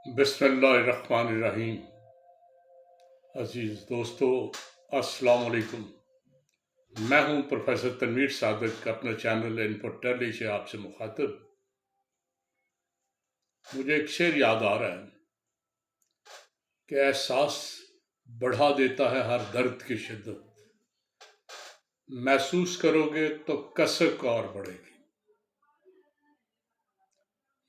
بسم اللہ الرحمن الرحیم۔ عزیز دوستو، السلام علیکم۔ میں ہوں پروفیسر تنویر صادق، اپنے چینل انپٹ ٹیلی سے آپ سے مخاطب۔ مجھے ایک شعر یاد آ رہا ہے کہ احساس بڑھا دیتا ہے ہر درد کی شدت، محسوس کرو گے تو کثرت اور بڑھے گی۔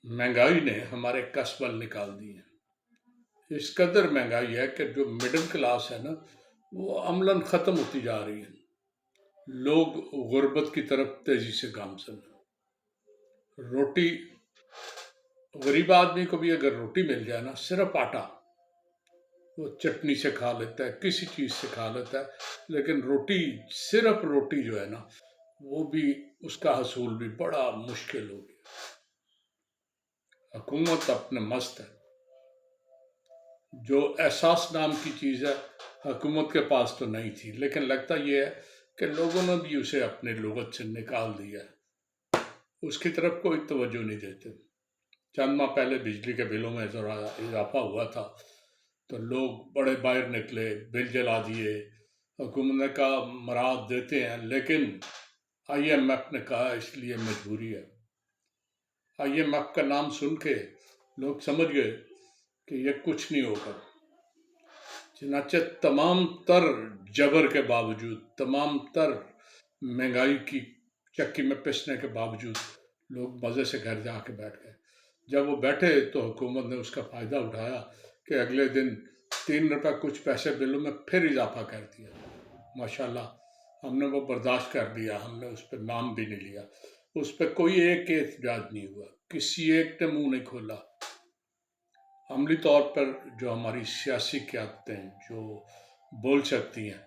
مہنگائی نے ہمارے کسب نکال دی ہیں، اس قدر مہنگائی ہے کہ جو مڈل کلاس ہے نا، وہ عملاً ختم ہوتی جا رہی ہے۔ لوگ غربت کی طرف تیزی سے گامزن ہیں۔ روٹی، غریب آدمی کو بھی اگر روٹی مل جائے نا، صرف آٹا، وہ چٹنی سے کھا لیتا ہے، کسی چیز سے کھا لیتا ہے، لیکن روٹی، صرف روٹی جو ہے نا، وہ بھی اس کا حصول بھی بڑا مشکل ہو گیا۔ حکومت اپنے مست ہے۔ جو احساس نام کی چیز ہے، حکومت کے پاس تو نہیں تھی، لیکن لگتا یہ ہے کہ لوگوں نے بھی اسے اپنے لغت سے نکال دیا ہے، اس کی طرف کوئی توجہ نہیں دیتے۔ چند ماہ پہلے بجلی کے بلوں میں ذرا اضافہ ہوا تھا تو لوگ بڑے باہر نکلے، بل جلا دیے۔ حکومت نے کہا مراد دیتے ہیں، لیکن آئی ایم ایف نے کہا اس لیے مجبوری ہے۔ آئی ایم ایف کا نام سن کے لوگ سمجھ گئے کہ یہ کچھ نہیں ہوگا۔ چنانچہ تمام تر جبر کے باوجود، تمام تر مہنگائی کی چکی میں پسنے کے باوجود، لوگ مزے سے گھر جا کے بیٹھ گئے۔ جب وہ بیٹھے تو حکومت نے اس کا فائدہ اٹھایا کہ اگلے دن 3 روپے کچھ پیسے بلوں میں پھر اضافہ کر دیا۔ ماشاءاللہ ہم نے وہ برداشت کر دیا، ہم نے اس پہ نام بھی نہیں لیا، اس پہ کوئی ایک احتجاج نہیں ہوا، کسی ایک نے منہ نہیں کھولا۔ عملی طور پر جو ہماری سیاسی قیادتیں جو بول سکتی ہیں،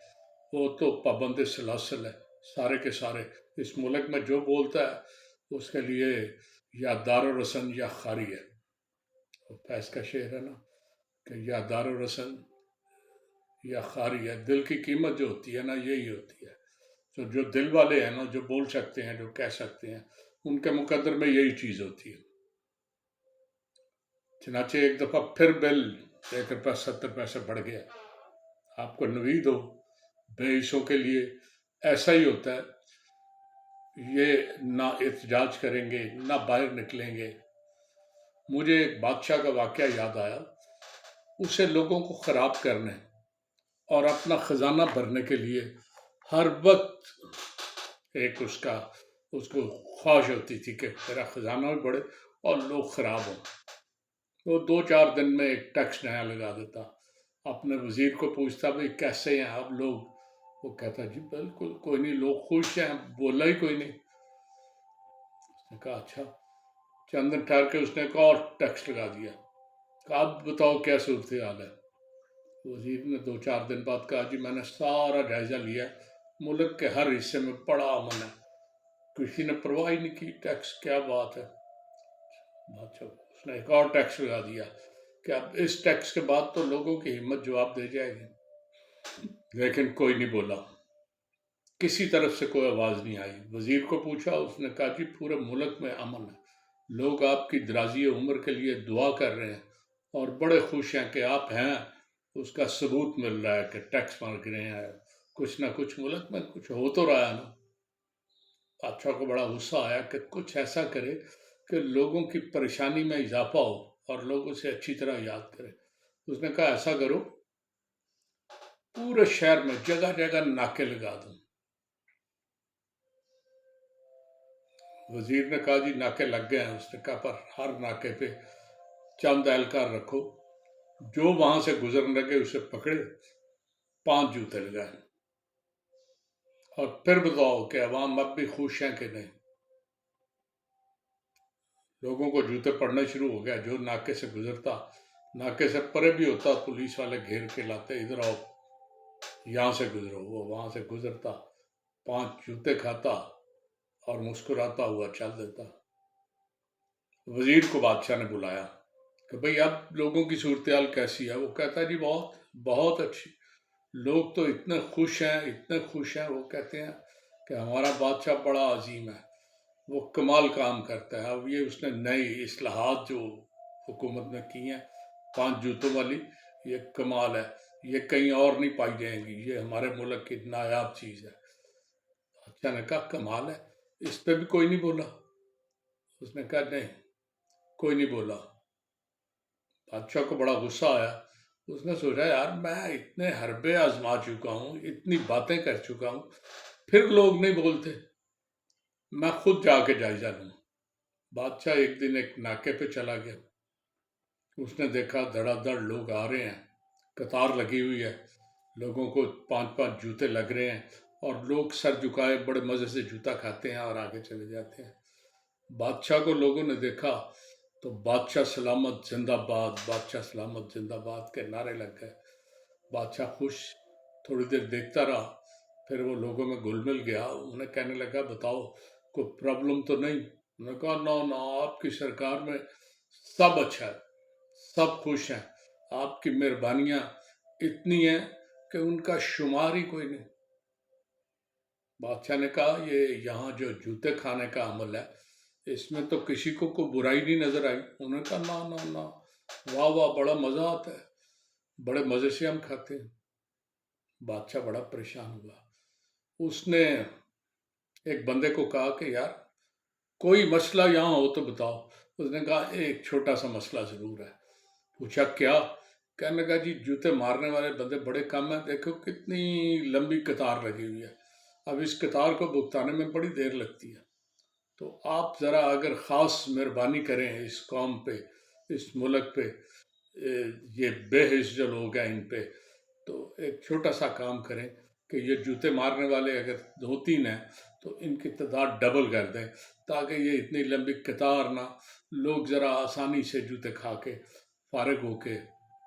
وہ تو پابند سلاسل ہے، سارے کے سارے۔ اس ملک میں جو بولتا ہے اس کے لیے یا دار و رسن یا خاری ہے۔ فیض کا شعر ہے نا کہ یا دار و رسن یا خاری ہے۔ دل کی قیمت جو ہوتی ہے نا، یہی ہوتی ہے۔ تو جو دل والے ہیں نا، جو بول سکتے ہیں، جو کہہ سکتے ہیں، ان کے مقدر میں یہی چیز ہوتی ہے۔ چنانچہ ایک دفعہ پھر بل 1 روپے 70 پیسے بڑھ گیا۔ آپ کو نوید ہو، بے حصوں کے لیے ایسا ہی ہوتا ہے۔ یہ نہ احتجاج کریں گے، نہ باہر نکلیں گے۔ مجھے ایک بادشاہ کا واقعہ یاد آیا۔ اسے لوگوں کو خراب کرنے اور اپنا خزانہ بھرنے کے لیے ہر وقت ایک اس کو خواہش ہوتی تھی کہ میرا خزانہ بھی بڑھے اور لوگ خراب ہوں۔ وہ 2-4 دن میں ایک ٹیکس نیا لگا دیتا۔ اپنے وزیر کو پوچھتا بھئی کیسے ہیں آپ لوگ؟ وہ کہتا جی بالکل کوئی نہیں، لوگ خوش ہیں، بولا ہی کوئی نہیں۔ اس نے کہا اچھا۔ چند دن ٹھہر کے اس نے ایک اور ٹیکس لگا دیا۔ کہا اب بتاؤ کیا صورتحال ہے؟ وزیر نے 2-4 دن بعد کہا جی میں نے سارا جائزہ لیا، ملک کے ہر حصے میں بڑا امن ہے، کسی نے پرواہ ہی نہیں کی ٹیکس، کیا بات ہے۔ بادشاہ اس نے ایک اور ٹیکس لگا دیا کہ اب اس ٹیکس کے بعد تو لوگوں کی ہمت جواب دے جائے گی، لیکن کوئی نہیں بولا، کسی طرف سے کوئی آواز نہیں آئی۔ وزیر کو پوچھا، اس نے کہا جی پورے ملک میں امن ہے، لوگ آپ کی درازی عمر کے لیے دعا کر رہے ہیں اور بڑے خوش ہیں کہ آپ ہیں، اس کا ثبوت مل رہا ہے کہ ٹیکس مار رہے ہیں، کچھ نہ کچھ ملک میں کچھ ہو تو رہا ہے نا۔ بادشاہ کو بڑا غصہ آیا کہ کچھ ایسا کرے کہ لوگوں کی پریشانی میں اضافہ ہو اور لوگ اسے اچھی طرح یاد کریں۔ اس نے کہا ایسا کرو، پورے شہر میں جگہ جگہ ناکے لگا دوں۔ وزیر نے کہا جی ناکے لگ گئے ہیں۔ اس نے کہا پر ہر ناکے پہ چند اہلکار رکھو، جو وہاں سے گزرنے لگے اسے پکڑے، 5 جوتے لگائیں، اور پھر بتاؤ کہ عوام اب بھی خوش ہیں کہ نہیں۔ لوگوں کو جوتے پڑنے شروع ہو گیا، جو ناکے سے گزرتا، ناکے سے پرے بھی ہوتا، پولیس والے گھیر کے لاتے، ادھر آؤ، یہاں سے گزرو۔ وہ وہاں سے گزرتا، 5 جوتے کھاتا اور مسکراتا ہوا چل دیتا۔ وزیر کو بادشاہ نے بلایا کہ بھئی اب لوگوں کی صورتحال کیسی ہے؟ وہ کہتا ہے جی بہت بہت اچھی، لوگ تو اتنے خوش ہیں، اتنے خوش ہیں، وہ کہتے ہیں کہ ہمارا بادشاہ بڑا عظیم ہے، وہ کمال کام کرتا ہے۔ اب یہ اس نے نئی اصلاحات جو حکومت نے کی ہیں، 5 جوتوں والی، یہ کمال ہے، یہ کہیں اور نہیں پائی جائیں گی، یہ ہمارے ملک کی نایاب چیز ہے۔ بادشاہ نے کہا کمال ہے، اس پہ بھی کوئی نہیں بولا؟ اس نے کہا نہیں، کوئی نہیں بولا۔ بادشاہ کو بڑا غصہ آیا، اس نے سوچا یار میں اتنے حربے آزما چکا ہوں، اتنی باتیں کر چکا ہوں، پھر لوگ نہیں بولتے، میں خود جا کے جائزہ لوں۔ بادشاہ ایک دن ایک ناکے پہ چلا گیا، اس نے دیکھا دھڑا دھڑ لوگ آ رہے ہیں، قطار لگی ہوئی ہے، لوگوں کو 5 جوتے لگ رہے ہیں، اور لوگ سر جھکائے بڑے مزے سے جوتا کھاتے ہیں اور آگے چلے جاتے ہیں۔ بادشاہ کو لوگوں نے دیکھا تو بادشاہ سلامت زندہ باد، بادشاہ سلامت زندہ باد کے نعرے لگ گئے۔ بادشاہ خوش تھوڑی دیر دیکھتا رہا، پھر وہ لوگوں میں گھل مل گیا، انہیں کہنے لگا بتاؤ کوئی پرابلم تو نہیں؟ انہوں نے کہا نہ آپ کی سرکار میں سب اچھا ہے، سب خوش ہیں، آپ کی مہربانیاں اتنی ہیں کہ ان کا شمار ہی کوئی نہیں۔ بادشاہ نے کہا یہ یہاں جو جوتے کھانے کا عمل ہے، اس میں تو کسی کو کوئی برائی نہیں نظر آئی؟ انہوں نے کہا نہ، واہ واہ، بڑا مزہ آتا ہے، بڑے مزے سے ہم کھاتے ہیں۔ بادشاہ بڑا پریشان ہوا، اس نے ایک بندے کو کہا کہ یار کوئی مسئلہ یہاں ہو تو بتاؤ۔ اس نے کہا ایک چھوٹا سا مسئلہ ضرور ہے۔ پوچھا کیا؟ کہنے لگا جی جوتے مارنے والے بندے بڑے کم ہیں، دیکھو کتنی لمبی قطار لگی ہوئی ہے، اب اس قطار کو بھگتانے میں بڑی دیر لگتی ہے، تو آپ ذرا اگر خاص مہربانی کریں اس قوم پہ، اس ملک پہ، یہ بے حس جو لوگ ہیں ان پہ، تو ایک چھوٹا سا کام کریں کہ یہ جوتے مارنے والے اگر 2-3 ہیں تو ان کی تعداد ڈبل کر دیں، تاکہ یہ اتنی لمبی قطار نہ، لوگ ذرا آسانی سے جوتے کھا کے فارغ ہو کے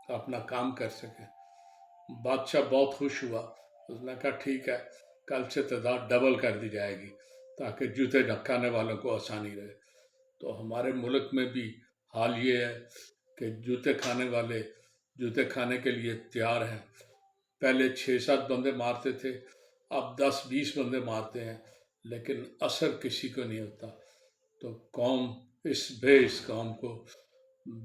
اپنا کام کر سکیں۔ بادشاہ بہت خوش ہوا، اس نے کہا ٹھیک ہے، کل سے تعداد ڈبل کر دی جائے گی تاکہ جوتے کھانے والوں کو آسانی رہے۔ تو ہمارے ملک میں بھی حال یہ ہے کہ جوتے کھانے والے جوتے کھانے کے لیے تیار ہیں۔ پہلے 6-7 بندے مارتے تھے، اب 10-20 بندے مارتے ہیں، لیکن اثر کسی کو نہیں ہوتا۔ تو قوم، اس بے اس قوم کو،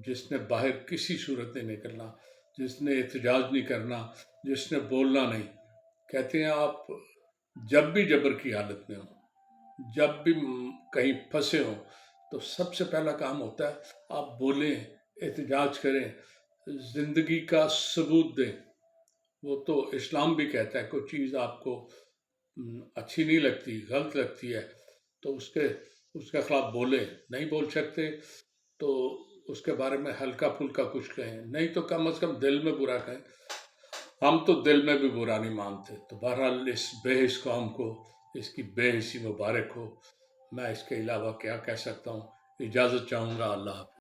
جس نے باہر کسی صورت نہیں نکلنا، جس نے احتجاج نہیں کرنا، جس نے بولنا نہیں، کہتے ہیں آپ جب بھی جبر کی حالت میں ہوں، جب بھی کہیں پھنسے ہوں، تو سب سے پہلا کام ہوتا ہے آپ بولیں، احتجاج کریں، زندگی کا ثبوت دیں۔ وہ تو اسلام بھی کہتا ہے کوئی چیز آپ کو اچھی نہیں لگتی، غلط لگتی ہے، تو اس کے خلاف بولیں، نہیں بول سکتے تو اس کے بارے میں ہلکا پھلکا کچھ کہیں، نہیں تو کم از کم دل میں برا کہیں۔ ہم تو دل میں بھی برا نہیں مانتے۔ تو بہرحال اس بے حس قوم کو اس کی بے حسی مبارک ہو، میں اس کے علاوہ کیا کہہ سکتا ہوں۔ اجازت چاہوں گا، اللہ حافظ۔